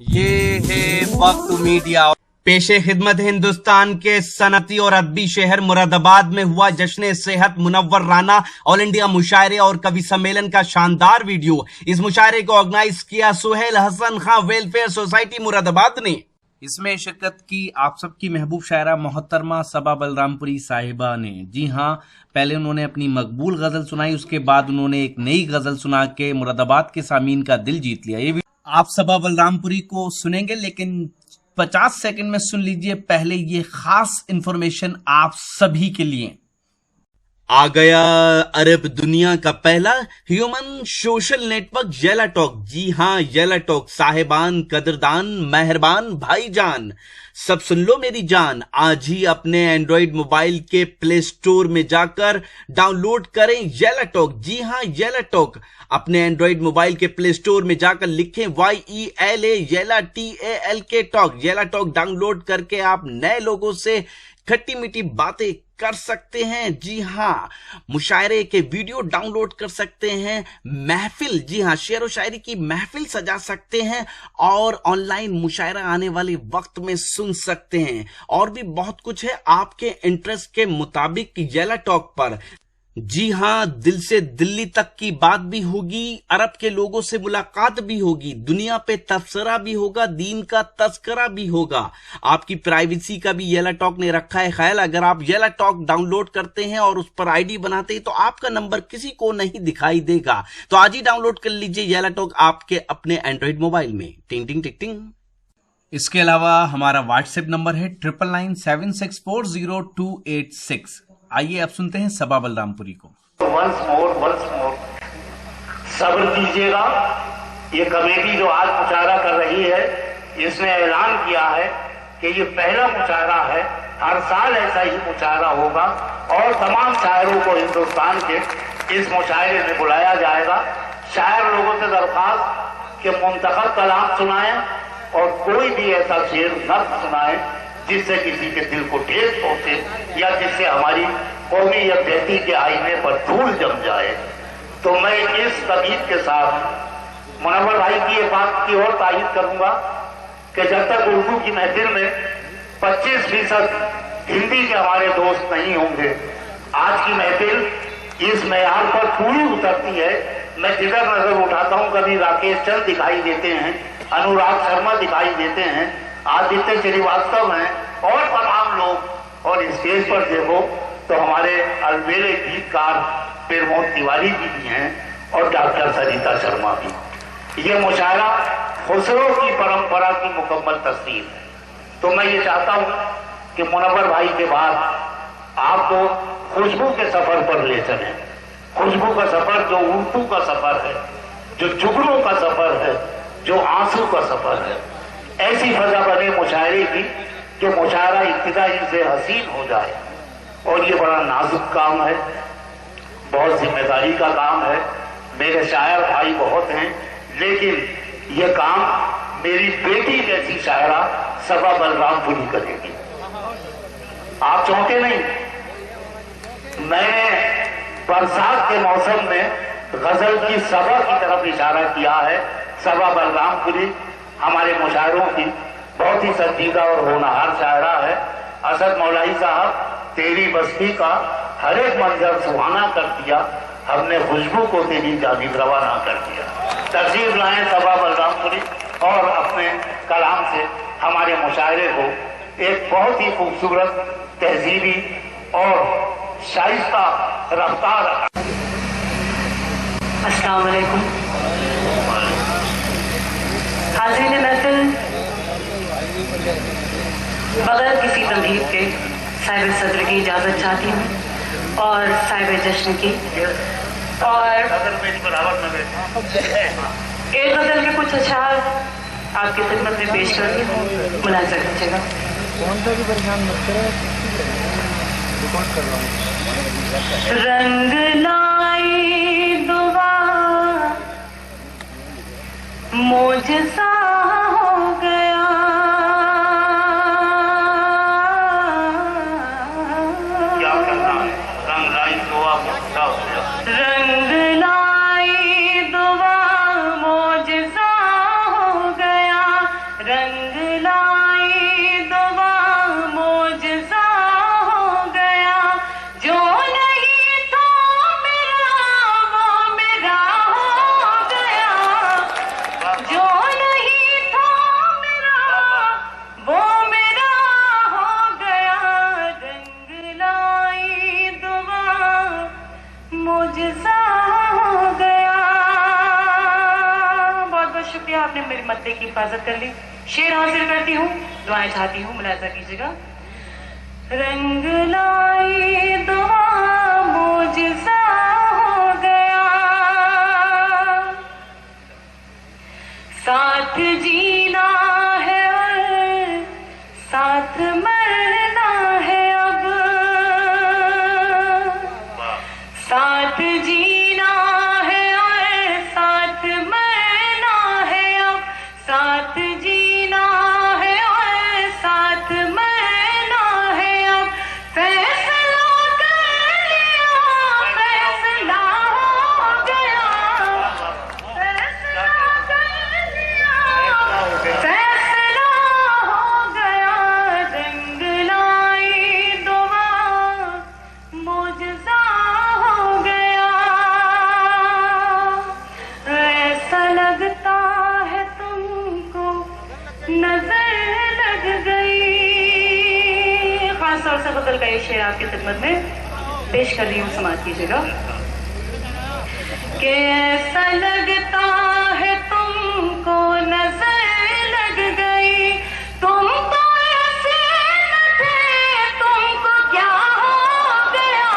ये है वक्त मीडिया। पेशे खिदमत हिंदुस्तान के सनती और अदबी शहर मुरादाबाद में हुआ जश्न सेहत मुनव्वर राना ऑल इंडिया मुशायरे और कवि सम्मेलन का शानदार वीडियो। इस मुशायरे को ऑर्गेनाइज किया सुहेल हसन खां वेलफेयर सोसाइटी मुरादाबाद ने। इसमें शिरकत की आप सबकी महबूब शायरा मोहतरमा सबा बलरामपुरी साहिबा ने। जी हाँ, पहले उन्होंने अपनी मकबूल गजल सुनाई, उसके बाद उन्होंने एक नई गजल सुना के मुरादाबाद के सामीन का दिल जीत लिया। ये आप सबा बलरामपुरी को सुनेंगे, लेकिन 50 सेकंड में सुन लीजिए पहले ये खास इंफॉर्मेशन आप सभी के लिए। आ गया अरब दुनिया का पहला ह्यूमन सोशल नेटवर्क येला टॉक। जी हां, येला टॉक। साहिबान, कदरदान, मेहरबान भाईजान, सब सुन लो मेरी जान। आज ही अपने एंड्रॉइड मोबाइल के प्ले स्टोर में जाकर डाउनलोड करें येला टॉक। जी हां, येला टॉक। अपने एंड्रॉइड मोबाइल के प्ले स्टोर में जाकर लिखें YELA येला TALK टॉक। येला टॉक डाउनलोड करके आप नए लोगों से खट्टी मीठी बातें कर सकते हैं। जी हां, मुशायरे के वीडियो डाउनलोड कर सकते हैं। महफिल, जी हां, शेर व शायरी की महफिल सजा सकते हैं और ऑनलाइन मुशायरा आने वाले वक्त में सुन सकते हैं। और भी बहुत कुछ है आपके इंटरेस्ट के मुताबिक येला टॉक पर। जी हां, दिल से दिल्ली तक की बात भी होगी, अरब के लोगों से मुलाकात भी होगी, दुनिया पे तबसरा भी होगा, दीन का तस्करा भी होगा। आपकी प्राइवेसी का भी येला टॉक ने रखा है ख्याल। अगर आप येला टॉक डाउनलोड करते हैं और उस पर आईडी बनाते हैं तो आपका नंबर किसी को नहीं दिखाई देगा। तो आज ही डाउनलोड कर लीजिए येला टॉक आपके अपने एंड्रॉइड मोबाइल में। टिंग टिंग टिंग टिंग। इसके अलावा हमारा व्हाट्सएप नंबर है 9997640286। आइए अब सुनते हैं सबा बलरामपुरी को। वंस मोर सब्र कीजिएगा। ये कमेटी जो आज मुशायरा कर रही है, इसने ऐलान किया है कि ये पहला मुशायरा है, हर साल ऐसा ही मुशायरा होगा और तमाम शायरों को हिंदुस्तान के इस मुशायरे में बुलाया जाएगा। शायर लोगों से दरख्वास्त कि मुंतखब कलाम सुनाएं और कोई भी ऐसा शेर नर्म सुनाएं जिससे किसी के दिल को ठेस पहुंचे या जिससे हमारी कौमी यकजहती के आईने पर धूल जम जाए। तो मैं इस तकीद के साथ मुनव्वर भाई की एक बात की और तायीद करूंगा कि जब तक उर्दू की महफिल में 25% हिंदी के हमारे दोस्त नहीं होंगे, आज की महफिल इस मेयार पर पूरी उतरती है। मैं जिधर नजर उठाता हूं, कभी राकेश चंद दिखाई देते हैं, अनुराग शर्मा दिखाई देते हैं, आदित्य श्रीवास्तव हैं और तमाम लोग। और स्टेज पर देखो तो हमारे अलबेले गीतकार प्रमोद तिवारी जी भी हैं और डॉक्टर सरिता शर्मा भी। ये मुशायरा खुसरो की परंपरा की मुकम्मल तस्वीर है। तो मैं ये चाहता हूं कि मुनव्वर भाई के बाद आपको खुशबू के सफर पर ले चलें। खुशबू का सफर जो उर्दू का सफर है, जो जुगनू का सफर है, जो आंसू का सफर है। ऐसी फजा बने मुशायरे की जो मुशायरा इब्तिदाई से हसीन हो जाए। और ये बड़ा नाजुक काम है, बहुत जिम्मेदारी का काम है। मेरे शायर भाई बहुत हैं, लेकिन ये काम मेरी बेटी जैसी शायरा सबा बलरामपुरी करेगी। आप चौंके नहीं। मैंने बरसात के मौसम में गजल की सबा की तरफ इशारा किया है। सबा बलरामपुरी हमारे मुशायरों की बहुत ही संजीदा और होनहार शायरा है। असद मौलाई साहब, तेरी बस्ती का हर एक मंजर सुहाना कर दिया, हमने खुशबू को तेरी जानिब रवाना कर दिया। तशरीफ लाएं सबा बलरामपुरी और अपने कलाम से हमारे मुशायरे को एक बहुत ही खूबसूरत, तहजीबी और शाइस्ता रफ्तार। अस्सलाम वालेकुम। हाज़रीन महफिल, बगैर किसी तमहीद के साहिब सदर की इजाज़त चाहती हूँ और साहिब जश्न की। और एक गज़ल के कुछ अशार आपकी खिदमत में पेश करती हूँ, मुलाज़ा कीजिएगा। रंग लाई दुआ मुझसा हो गया, क्या करना है? रंग लाई दुआ मुझसा हो गया। रंग लाई दुआ मुझसा हो गया, रंग लाई दुआ मोजज़ा हो गया, जो नहीं था मेरा वो मेरा हो गया, जो नहीं था मेरा वो मेरा हो गया, रंग लाई दुआ मोजज़ा हो गया। बहुत बहुत शुक्रिया, आपने मेरी मद्दे की हिफाजत कर ली। शेर हासिल करती हूँ, दुआएं चाहती हूँ, मुलाजा कीजिएगा। रंग लाई दुआ मोजज़ा हो गया, साथ जीना है और साथ मरना है अब, साथ जीना है और साथ मरना है अब, साथ जीना है और साथ मरना है अब, फैसला कर लिया, फैसला हो गया, फैसला कर लिया, फैसला हो गया, रंग लाई दुआ मोजज़ा हो गया। ऐसा लगता है तुमको नजर लग गई। खास तौर से बदल का ये शेर आपकी खिदमत में पेश कर रही हूँ, समाज कीजिएगा। कि ऐसा लगता है तुमको नजर लग गई, तुम तो ऐसे न थे, तुमको क्या हो गया।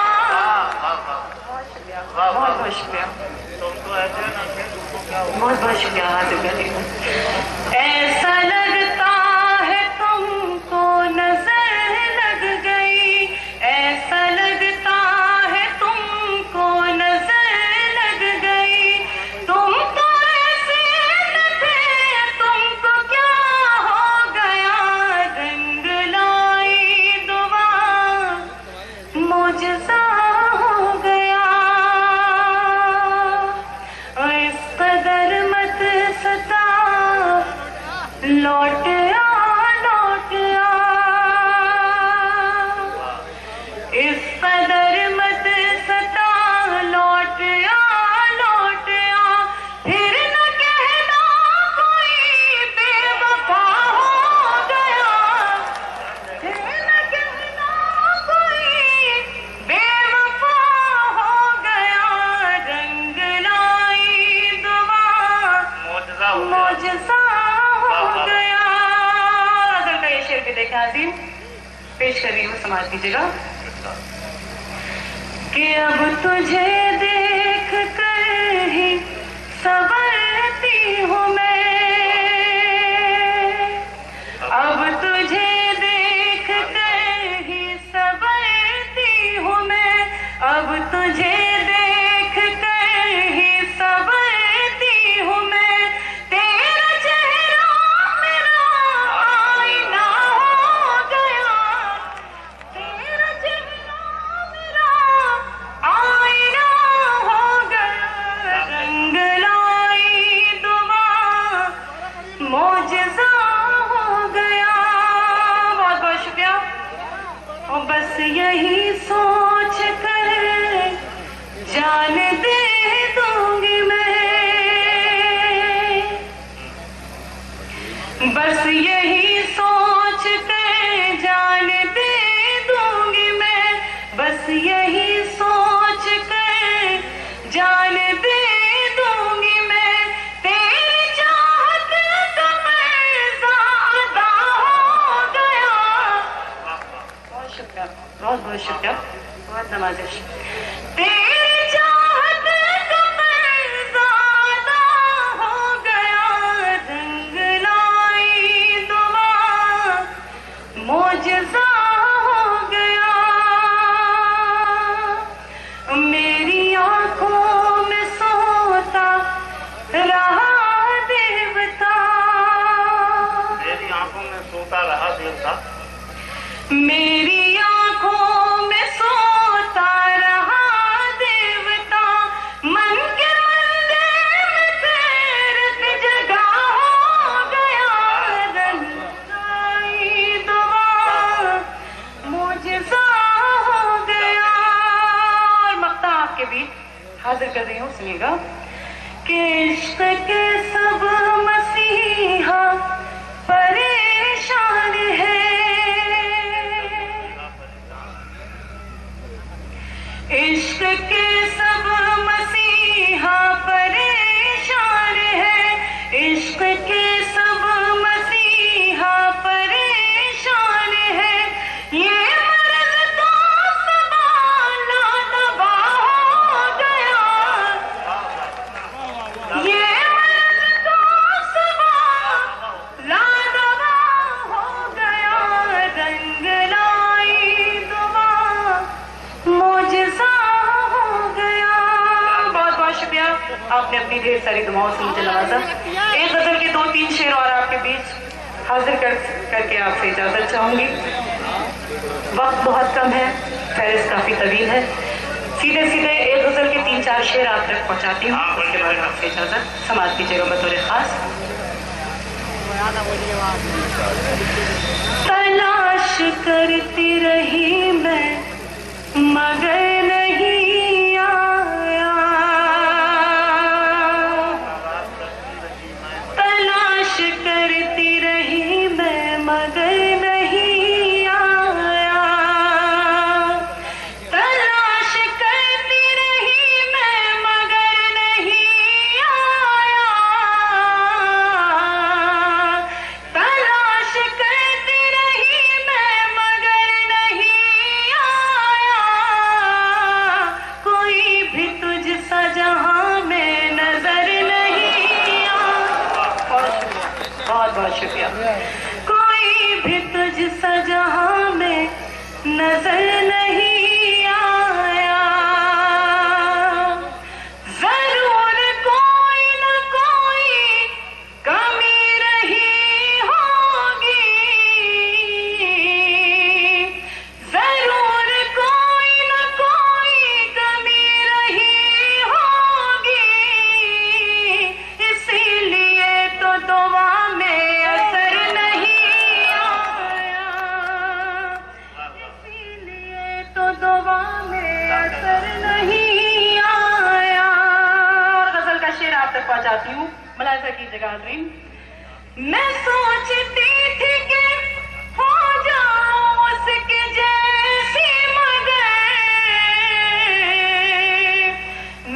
बहुत बहुत शुक्रिया, बहुत बहुत शुक्रिया हाजिर करने का। ऐसा लगता है तुमको नजर लग गई, ऐसा लगता है तुमको नजर लग गई, तुम तो ऐसे न थे, तुमको क्या हो गया, रंग लाई दुआ मोजज़ा हो गया। इस कदर मत सता, लौट आ, लौट आ, इस कदर मत सता, लौट आ, लौट आ, फिर न कहना कोई बेवफा हो गया, फिर न कहना कोई बेवफा हो गया, रंग लाई दुआ मोजज़ा हो गया। अगर का ये शेर भी देखे हाजिर पेश कर रही हूँ, समाज कीजिएगा। कि अब तुझे देख कर ही संवरती हूँ मैं, अब तुझे देख कर ही संवरती हूँ मैं, अब तुझे देख कर ही संवरती हूँ मैं, तेरा चेहरा मेरा आईना हो गया, तेरा चेहरा मेरा आईना हो गया, रंग लाई दुआ मोजज़ा हो गया। बहुत बहुत शुक्रिया। और बस यही सोच कर जान दे दूंगी मैं, बस यही सोच कर जान दे दूंगी मैं, बस यही सोच कर जान दे दूंगी मैं, तेरी चाहत का पैसा अदा हो गया। बहुत शुक्रिया, बहुत बहुत शुक्रिया, बहुत नवाजिश। तेरी चाहत का पैसा अदा हो गया, रंग लाई दुआ मोजज़ा हो गया। मेरी आंखों में सोता रहा देवता, मेरी आंखों में सोता रहा देवता, मेरी आंखों में सोता रहा देवता, मन के मंदिर में तेरत जगह हो गया, इतनी ढेर सारी दुआओं से मुझे नवाजा। एक गजल के 2-3 शेर और आपके बीच हाजिर करके आपसे इजाजत चाहूंगी। वक्त बहुत कम है, फहरिस्त काफी तवील है। सीधे सीधे एक गजल के 3-4 शेर आप तक पहुंचाती हूँ, उसके बाद आपसे इजाजत। समाज कीजिएगा बतौर खास। तलाश करती रही मैं मगर नहीं आया, तलाश करती रही मैं मगर नहीं आया, तलाश करती रही मैं मगर नहीं आया, तलाश करती रही मैं मगर नहीं आया, कोई भी तुझ सा जहां में नजर नहीं आया। बहुत बहुत शुक्रिया। कोई भी तुझ सा जहां में नजर नहीं आया, जरूर कोई न कोई कमी रही होगी, जरूर कोई न कोई कमी रही होगी, इसीलिए तो दुआ में असर नहीं आया, इसीलिए तो दुआ में असर नहीं आया। और गजल का शेर आप तक पहुंचाती हूँ, मुलाहिजा कीजिएगा हाज़रीन। मैं सोचती थी कि हो जाऊं उसके जैसी मगर,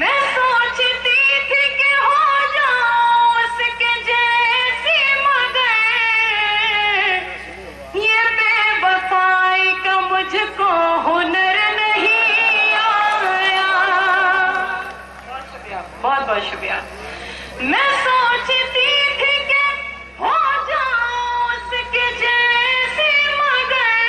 मैं सोचती थी कि हो जाऊं उसके जैसी मगर, ये बेवफाई का मुझको हुनर नहीं आया। बहुत बहुत शुक्रिया। मैं सोचती थी कि हो जाऊं उसके जैसी मगर,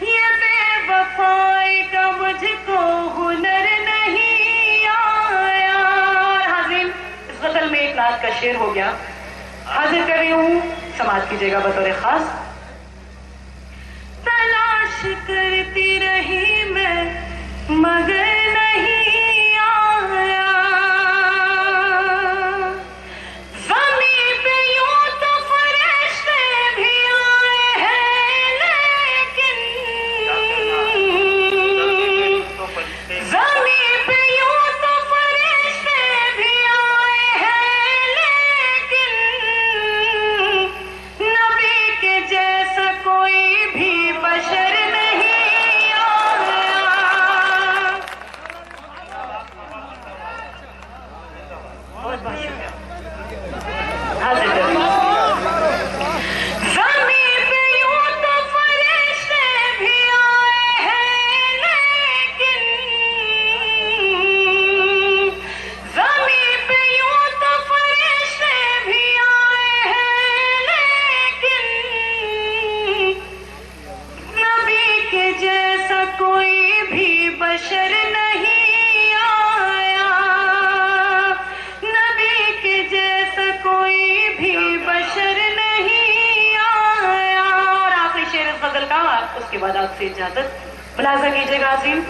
ये बेवफाई का मुझको हुनर नहीं आया। और हाज़रीन, इस गजल में एक नात का शेर हो गया, हाजिर कर रही हूँ, समाज कीजिएगा बतौर खास। तलाश करती रही मैं मगर नहीं आया, ज़मीं पे यूं तो फरिश्ते भी आए हैं, लेकिन ज़मीं पे यूं तो फरिश्ते भी आए हैं, लेकिन नबी के जैसा कोई भी बशर नहीं आया। बहुत बहुत शुक्रिया। हाजिर करें। ज़मीं पे यूं तो फरिश्ते भी आए हैं, लेकिन ज़मीं पे यूं तो फरिश्ते भी आए हैं, लेकिन नबी के जैसा कोई भी बशर नहीं आया, नबी के जैसा कोई भी बशर नहीं आया। और आखिरी शेर इस गजल का, उसके बाद आपसे इजाजत। मुलाहिजा कीजिएगा हाज़रीन।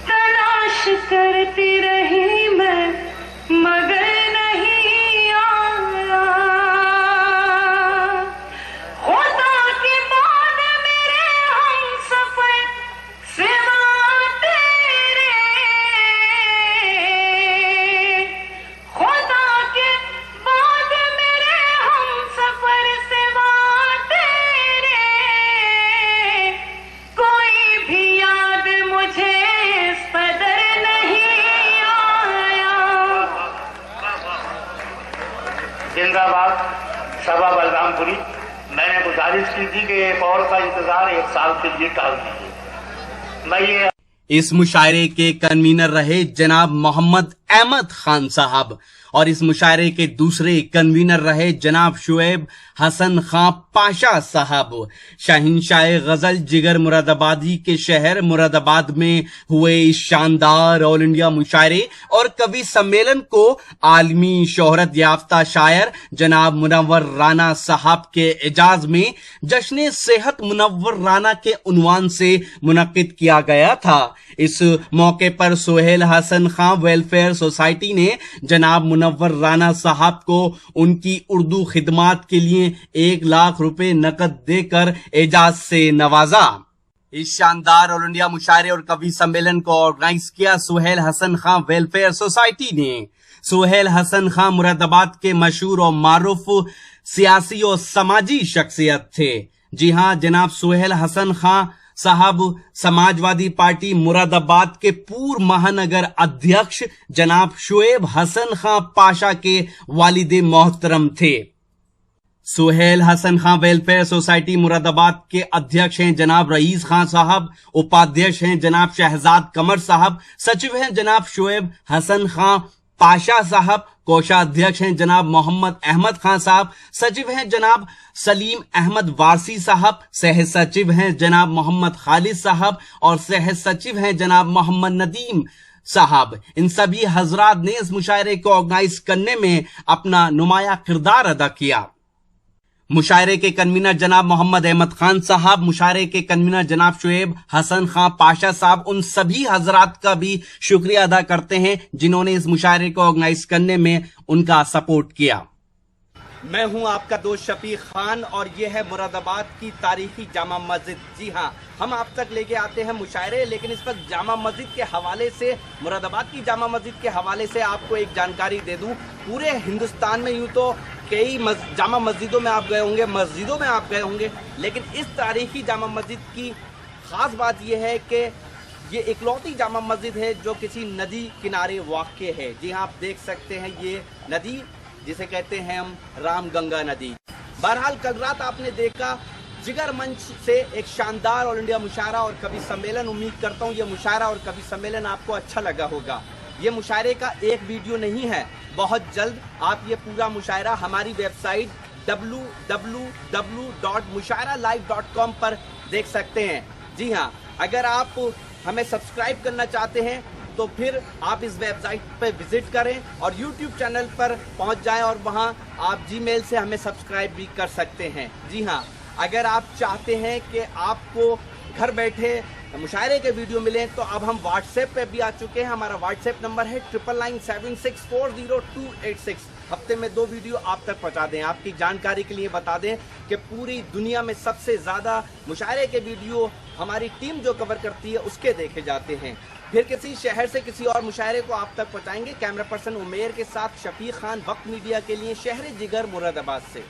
तलाश करती रही मैं मगर नहीं आया, खुदा के बाद मेरे हमसफर सिवा तेरे, खुदा के बाद मेरे हमसफर सिवा तेरे, कोई भी याद मुझे इस कदर नहीं आया। जिंदाबाद सभा बलरामपुरी। मैंने गुजारिश की थी कि एक और का इंतजार 1 साल के लिए टाल दीजिए। मैं ये इस मुशायरे के कन्वीनर रहे जनाब मोहम्मद अहमद खान साहब और इस मुशायरे के दूसरे कन्वीनर रहे जनाब शुएब हसन खां पाशा साहब। शहंशाह गजल जिगर मुरादाबादी के शहर मुरादाबाद में हुए इस शानदार ऑल इंडिया मुशायरे और कवि सम्मेलन को आलमी शोहरत याफ्ता शायर जनाब मुनव्वर राना साहब के एजाज में जश्न सेहत मुनव्वर राना के उन्वान से मुनक्किद किया गया था। इस मौके पर सोहेल हसन खां वेलफेयर सोसाइटी ने जनाब मुनव्वर राना साहब को उनकी उर्दू खिदमात के लिए 1 लाख रुपए नकद देकर एजाज से नवाजा। इस शानदार ऑल इंडिया मुशायरे और कवि सम्मेलन को ऑर्गेनाइज किया सोहेल हसन खां वेलफेयर सोसाइटी ने। सोहेल हसन खां मुरादाबाद के मशहूर और मारूफ सियासी और समाजी शख्सियत थे। जी हां, जनाब सोहेल हसन खां साहब समाजवादी पार्टी मुरादाबाद के पूर्व महानगर अध्यक्ष जनाब शुएब हसन खां पाशा के वालिदे मोहतरम थे। सोहेल हसन खां वेलफेयर सोसाइटी मुरादाबाद के अध्यक्ष हैं जनाब रईस खान साहब, उपाध्यक्ष हैं जनाब शहजाद कमर साहब, सचिव हैं जनाब शुएब हसन खां पाशा साहब, कोषाध्यक्ष हैं जनाब मोहम्मद अहमद खान साहब, सचिव हैं जनाब सलीम अहमद वारसी साहब, सह सचिव हैं जनाब मोहम्मद खालिद साहब और सह सचिव हैं जनाब मोहम्मद नदीम साहब। इन सभी हजरात ने इस मुशायरे को ऑर्गेनाइज करने में अपना नुमाया किरदार अदा किया। मुशायरे के कन्वीनर जनाब मोहम्मद अहमद खान साहब, मुशायरे के कन्वीनर जनाब शुएब हसन खां पाशा साहब, उन सभी हजरात का भी शुक्रिया अदा करते हैं जिन्होंने इस मुशायरे को ऑर्गेनाइज करने में उनका सपोर्ट किया। मैं हूं आपका दोस्त शफीक खान और यह है मुरादाबाद की तारीखी जामा मस्जिद। जी हां, हम आप तक लेके आते हैं मुशायरे, लेकिन इस वक्त जामा मस्जिद के हवाले से, मुरादाबाद की जामा मस्जिद के हवाले से आपको एक जानकारी दे दूं। पूरे हिंदुस्तान में यूं तो कई जामा मस्जिदों में आप गए होंगे, मस्जिदों में आप गए होंगे, लेकिन इस तारीखी जामा मस्जिद की खास बात यह है कि ये इकलौती जामा मस्जिद है जो किसी नदी किनारे वाक़ है। जी हाँ, आप देख सकते हैं ये नदी जिसे कहते हैं हम रामगंगा नदी। बहरहाल कल रात आपने देखा जिगर मंच से एक शानदार ऑल इंडिया मुशायरा और कवि सम्मेलन। उम्मीद करता हूँ ये मुशायरा और कवि सम्मेलन आपको अच्छा लगा होगा। ये मुशायरे का एक वीडियो नहीं है, बहुत जल्द आप ये पूरा मुशायरा हमारी वेबसाइट www.mushairalive.com पर देख सकते हैं। जी हाँ, अगर आप हमें सब्सक्राइब करना चाहते हैं तो फिर आप इस वेबसाइट पर विजिट करें और YouTube चैनल पर पहुंच जाएं और वहां आप जीमेल से हमें सब्सक्राइब भी कर सकते हैं। जी हाँ, अगर आप चाहते हैं कि आपको घर बैठे मुशायरे के वीडियो मिलें तो अब हम व्हाट्सएप पे भी आ चुके हैं। हमारा व्हाट्सएप नंबर है 9997640286। हफ्ते में 2 वीडियो आप तक पहुंचा दें। आपकी जानकारी के लिए बता दें कि पूरी दुनिया में सबसे ज़्यादा मुशायरे के वीडियो हमारी टीम जो कवर करती है उसके देखे जाते हैं। फिर किसी शहर से किसी और मुशायरे को आप तक पहुंचाएंगे। कैमरा पर्सन उमेर के साथ शफीक खान, वक्त मीडिया के लिए, शहर जिगर मुरादाबाद से।